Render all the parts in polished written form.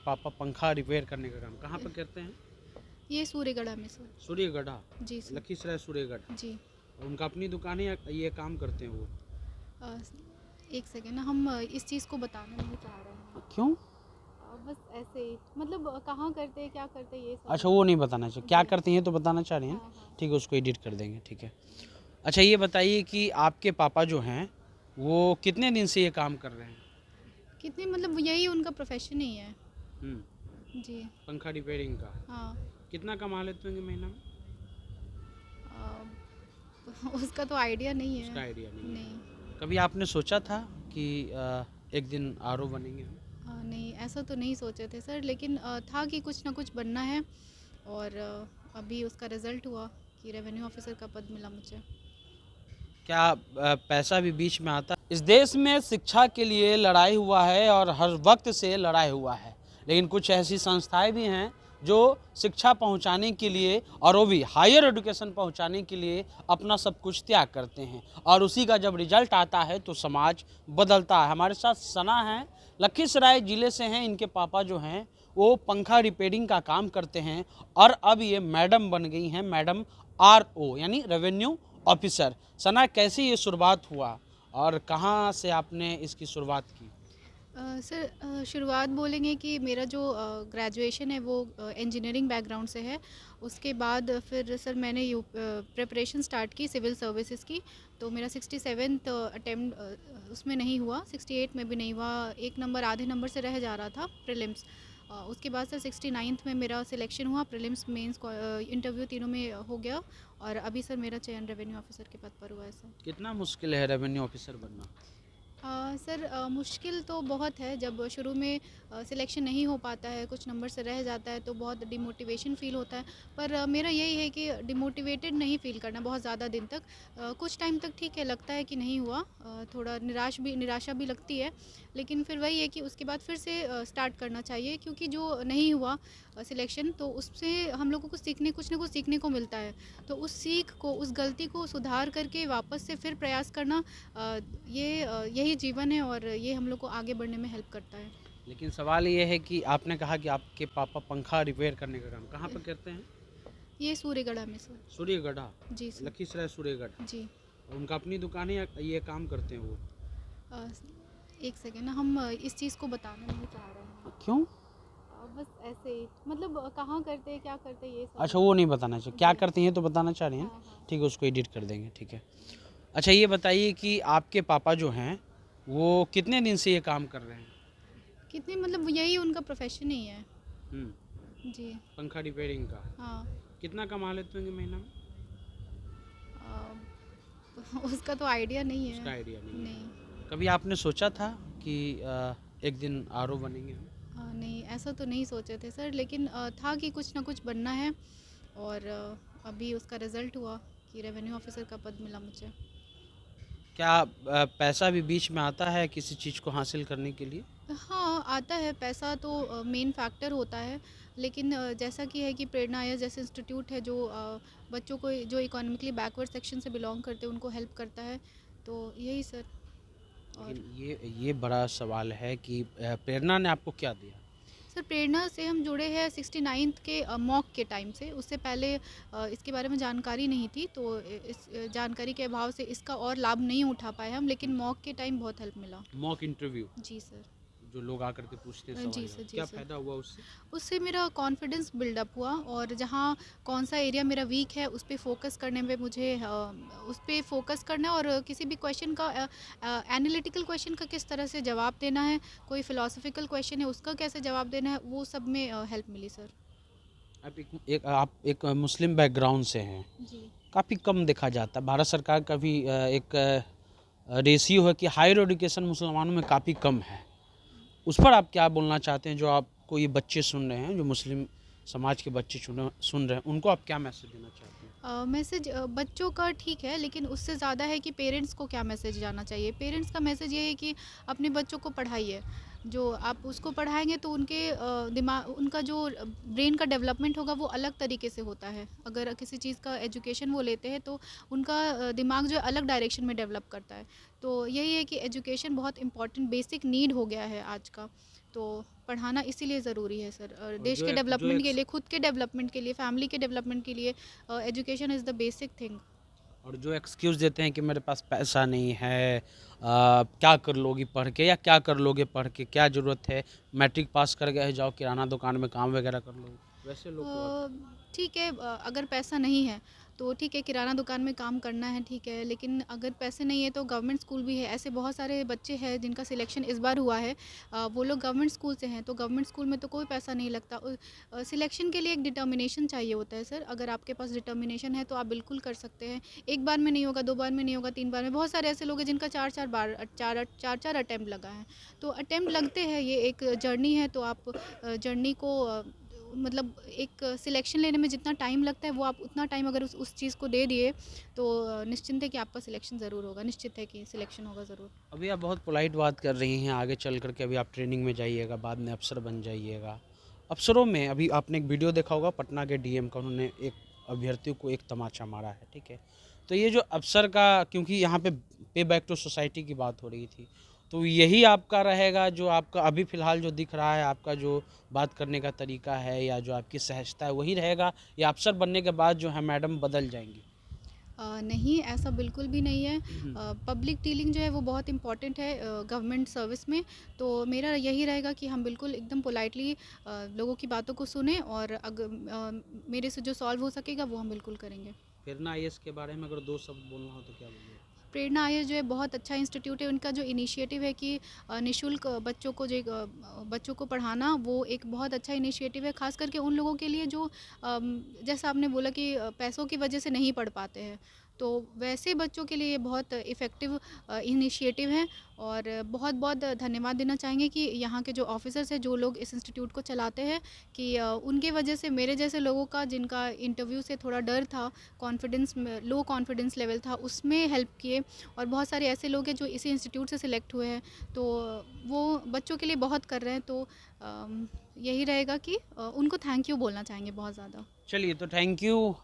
पापा पंखा रिपेयर करने का काम कहाँ पर करते हैं? ये सूर्यगढ़ा में सर। सूर्यगढ़ा, जी सर। लखीसराय सूर्यगढ़। जी। उनका अपनी दुकान है या ये काम करते हैं वो? अ, एक सेकेंड ना, हम इस चीज़ को बताना नहीं चाह रहे हैं। क्यों? बस ऐसे ही, मतलब कहाँ करते हैं, क्या करते हैं, ये सब अच्छा, वो नहीं बताना चाहिए। क्या जी। करती हैं तो बताना चाह रही हैं? हाँ हाँ। ठीक है, उसको एडिट कर देंगे, ठीक है। अच्छा, ये बताइए कि आपके पापा जो हैं, वो कितने दिन से ये काम कर रहे हैं? कितने, मतलब यही उनका प्रोफेशन ही है। हुँ, जी। पंखा रिपेयरिंग का। हाँ। कितना कमा लेते होंगे महीना में? उसका तो आइडिया नहीं है। उसका आइडिया नहीं नहीं। है। कभी आपने सोचा था कि एक दिन आरओ बनेंगे हम? नहीं, ऐसा तो नहीं सोचे थे सर, लेकिन था कि कुछ ना कुछ बनना है। और अभी उसका रिज़ल्ट हुआ कि रेवेन्यू ऑफिसर का पद मिला मुझे। क्या पैसा भी बीच में आता है? इस देश में शिक्षा के लिए लड़ाई हुआ है और हर वक्त से लड़ाई हुआ है, लेकिन कुछ ऐसी संस्थाएं भी हैं जो शिक्षा पहुंचाने के लिए और वो भी हायर एजुकेशन पहुंचाने के लिए अपना सब कुछ त्याग करते हैं और उसी का जब रिजल्ट आता है तो समाज बदलता है। हमारे साथ सना है, लखीसराय ज़िले से हैं। इनके पापा जो हैं वो पंखा रिपेयरिंग का काम करते हैं और अब ये मैडम बन गई हैं, मैडम आरओ यानी रेवेन्यू ऑफिसर। सना, कैसे ये शुरुआत हुआ और कहाँ से आपने इसकी शुरुआत की? सर, शुरुआत बोलेंगे कि मेरा जो ग्रेजुएशन है वो इंजीनियरिंग बैकग्राउंड से है। उसके बाद फिर सर मैंने प्रिपरेशन स्टार्ट की सिविल सर्विसेज की। तो मेरा 67th अटेम्प्ट उसमें नहीं हुआ, 68 में भी नहीं हुआ, एक नंबर आधे नंबर से रह जा रहा था प्रीलिम्स। उसके बाद सर 69th में मेरा सिलेक्शन हुआ, प्रीलिम्स मेंस इंटरव्यू तीनों में हो गया। और अभी सर मेरा चयन रेवेन्यू ऑफिसर के पद पर हुआ है सर। कितना मुश्किल है रेवेन्यू ऑफिसर बनना? सर, मुश्किल तो बहुत है। जब शुरू में सिलेक्शन नहीं हो पाता है, कुछ नंबर से रह जाता है तो बहुत डिमोटिवेशन फ़ील होता है। पर मेरा यही है कि डिमोटिवेटेड नहीं फ़ील करना बहुत ज़्यादा दिन तक। कुछ टाइम तक ठीक है, लगता है कि नहीं हुआ, थोड़ा निराशा भी लगती है। लेकिन फिर वही है कि उसके बाद फिर से स्टार्ट करना चाहिए, क्योंकि जो नहीं हुआ सिलेक्शन, तो उससे हम लोगों को कुछ ना कुछ सीखने को मिलता है। तो उस सीख को, उस गलती को सुधार करके वापस से फिर प्रयास करना, यही जीवन है और ये हम लोग को आगे बढ़ने में हेल्प करता है। लेकिन सवाल ये है कि आपने कहा कि आपके पापा पंखा रिपेयर करने का काम कहाँ पर करते हैं? ये सूर्यगढ़ा में सर। सूर्यगढ़ा, जी सर। लखीसराय सूर्यगढ़। जी। उनका अपनी दुकान है या ये काम करते हैं वो? अ, एक सेकेंड ना, हम इस चीज़ को बताना नहीं चाह रहे हैं। क्यों? बस ऐसे ही, मतलब कहाँ करते हैं, क्या करते हैं, ये सब अच्छा, वो नहीं बताना चाहिए। क्या जी। करती हैं तो बताना चाह रही हैं? हाँ हाँ। ठीक है, उसको एडिट कर देंगे, ठीक है। अच्छा, ये बताइए कि आपके पापा जो हैं वो कितने दिन से ये काम कर रहे हैं? कितने, मतलब यही उनका प्रोफेशन ही है। हुँ, जी। पंखा रिपेयरिंग का। हाँ। कितना कमा लेते होंगे महीना में? उसका तो आइडिया नहीं है। उसका आइडिया नहीं नहीं। है। कभी आपने सोचा था कि एक दिन आरओ बनेंगे हम? नहीं, ऐसा तो नहीं सोचे थे सर, लेकिन था कि कुछ ना कुछ बनना है। और अभी उसका रिज़ल्ट हुआ कि रेवेन्यू ऑफिसर का पद मिला मुझे। क्या पैसा भी बीच में आता है किसी चीज़ को हासिल करने के लिए? हाँ, आता है पैसा, तो मेन फैक्टर होता है। लेकिन जैसा कि है कि प्रेरणा आया जैसे इंस्टीट्यूट है, जो बच्चों को, जो इकोनॉमिकली बैकवर्ड सेक्शन से बिलोंग करते हैं, उनको हेल्प करता है। तो यही सर। और लेकिन ये बड़ा सवाल है कि प्रेरणा ने आपको क्या दिया? सर, प्रेरणा से हम जुड़े हैं 69th के मॉक के टाइम से। उससे पहले इसके बारे में जानकारी नहीं थी, तो इस जानकारी के अभाव से इसका और लाभ नहीं उठा पाए हम, लेकिन मॉक के टाइम बहुत हेल्प मिला। मॉक इंटरव्यू, जी सर। जो लोग आकर के पूछते हैं जी सवाल सर। जवाब, जी क्या सर। फ़ायदा हुआ उससे? उससे मेरा कॉन्फिडेंस बिल्डअप हुआ, और जहाँ कौन सा एरिया मेरा वीक है उस पे फोकस करने में मुझे, उस पे फोकस करना, और किसी भी क्वेश्चन का, एनालिटिकल क्वेश्चन का किस तरह से जवाब देना है, कोई फिलोसफिकल क्वेश्चन है उसका कैसे जवाब देना है, वो सब में हेल्प मिली सर। आप एक मुस्लिम बैकग्राउंड से हैं। जी। काफ़ी कम देखा जाता है। भारत सरकार का भी एक रेशियो है कि हायर एजुकेशन मुसलमानों में काफ़ी कम है। उस पर आप क्या बोलना चाहते हैं? जो आपको ये बच्चे सुन रहे हैं, जो मुस्लिम समाज के बच्चे सुन रहे हैं, उनको आप क्या मैसेज देना चाहते हैं? मैसेज बच्चों का ठीक है, लेकिन उससे ज़्यादा है कि पेरेंट्स को क्या मैसेज जाना चाहिए। पेरेंट्स का मैसेज ये है कि अपने बच्चों को पढ़ाइए। जो आप उसको पढ़ाएंगे तो उनके दिमाग, उनका जो ब्रेन का डेवलपमेंट होगा वो अलग तरीके से होता है। अगर किसी चीज़ का एजुकेशन वो लेते हैं तो उनका दिमाग जो है अलग डायरेक्शन में डेवलप करता है। तो यही है कि एजुकेशन बहुत इंपॉर्टेंट बेसिक नीड हो गया है आज का। तो पढ़ाना इसीलिए ज़रूरी है सर, और और देश जो के एक जो डेवलपमेंट एक के लिए, खुद के डेवलपमेंट के लिए, फैमिली के डेवलपमेंट के लिए education is the basic thing. और जो एक्सक्यूज़ देते हैं कि मेरे पास पैसा नहीं है, क्या कर लोगी पढ़ के, या क्या कर लोगे पढ़ के, क्या ज़रूरत है, मैट्रिक पास कर गए जाओ किराना दुकान में काम वगैरह कर लो, वैसे लोग को आप। ठीक है, अगर पैसा नहीं है तो ठीक है, किराना दुकान में काम करना है ठीक है, लेकिन अगर पैसे नहीं है तो गवर्नमेंट स्कूल भी है। ऐसे बहुत सारे बच्चे हैं जिनका सिलेक्शन इस बार हुआ है, वो लोग गवर्नमेंट स्कूल से हैं, तो गवर्नमेंट स्कूल में तो कोई पैसा नहीं लगता। सिलेक्शन के लिए एक डिटर्मिनेशन चाहिए होता है सर, अगर आपके पास डिटर्मिनेशन है तो आप बिल्कुल कर सकते हैं। एक बार में नहीं होगा, 2 बार में नहीं होगा, 3 बार में। बहुत सारे ऐसे लोग हैं जिनका 4-4 बार 4-4 अटेम्प्ट लगा है। तो अटेम्प्ट लगते हैं, ये एक जर्नी है, तो आप जर्नी को मतलब एक सिलेक्शन लेने में जितना टाइम लगता है, वो आप उतना टाइम अगर उस चीज़ को दे दिए तो निश्चिंत है कि आपका सिलेक्शन ज़रूर होगा, निश्चित है कि सिलेक्शन होगा ज़रूर। अभी आप बहुत पोलाइट बात कर रही हैं, आगे चल कर के अभी आप ट्रेनिंग में जाइएगा, बाद में अफ़सर बन जाइएगा। अफ़सरों में अभी आपने एक वीडियो देखा होगा पटना के डीएम का, उन्होंने एक अभ्यर्थी को एक तमाचा मारा है, ठीक है? तो ये जो अफ़सर का, क्योंकि यहाँ पे पे बैक टू सोसाइटी की बात हो रही थी, तो यही आपका रहेगा जो आपका अभी फ़िलहाल जो दिख रहा है, आपका जो बात करने का तरीका है या जो आपकी सहजता है, वही रहेगा, या अफ़सर बनने के बाद जो है मैडम बदल जाएँगी? नहीं, ऐसा बिल्कुल भी नहीं है। पब्लिक डीलिंग जो है वो बहुत इम्पॉर्टेंट है गवर्नमेंट सर्विस में। तो मेरा यही रहेगा कि हम बिल्कुल एकदम पोलाइटली लोगों की बातों को सुने, और मेरे से जो सॉल्व हो सकेगा वो हम बिल्कुल करेंगे। प्रेरणा आईएएस के बारे में अगर 2 शब्द बोलना हो तो क्या बोलिए? प्रेरणा आईएएस जो है बहुत अच्छा इंस्टीट्यूट है। उनका जो इनिशिएटिव है कि निःशुल्क बच्चों को बच्चों को पढ़ाना, वो एक बहुत अच्छा इनिशिएटिव है, ख़ास करके उन लोगों के लिए जो जैसा आपने बोला कि पैसों की वजह से नहीं पढ़ पाते हैं। तो वैसे बच्चों के लिए ये बहुत इफ़ेक्टिव इनिशिएटिव है, और बहुत-बहुत धन्यवाद देना चाहेंगे कि यहाँ के जो ऑफ़िसर्स हैं, जो लोग इस इंस्टीट्यूट को चलाते हैं, कि उनकी वजह से मेरे जैसे लोगों का, जिनका इंटरव्यू से थोड़ा डर था, कॉन्फिडेंस में लो कॉन्फिडेंस लेवल था, उसमें हेल्प किए। और बहुत सारे ऐसे लोग हैं जो इसी इंस्टीट्यूट से सिलेक्ट हुए हैं, तो वो बच्चों के लिए बहुत कर रहे हैं। तो यही रहेगा कि उनको थैंक यू बोलना चाहेंगे बहुत ज़्यादा। चलिए, तो थैंक यू।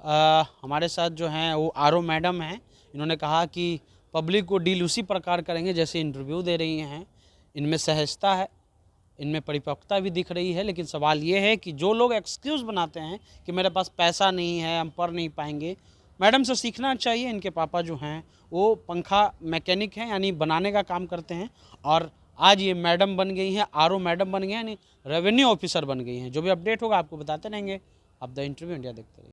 हमारे साथ जो हैं वो आरओ मैडम हैं। इन्होंने कहा कि पब्लिक को डील उसी प्रकार करेंगे जैसे इंटरव्यू दे रही हैं। इनमें सहजता है, इनमें परिपक्वता भी दिख रही है, लेकिन सवाल ये है कि जो लोग एक्सक्यूज़ बनाते हैं कि मेरे पास पैसा नहीं है, हम पढ़ नहीं पाएंगे, मैडम से सीखना चाहिए। इनके पापा जो हैं वो पंखा मैकेनिक हैं, यानी बनाने का काम करते हैं, और आज ये मैडम बन गई हैं, आरओ मैडम बन गई हैं, यानी रेवेन्यू ऑफिसर बन गई हैं। जो भी अपडेट होगा आपको बताते रहेंगे। आप द इंटरव्यू इंडिया देखते रहिए।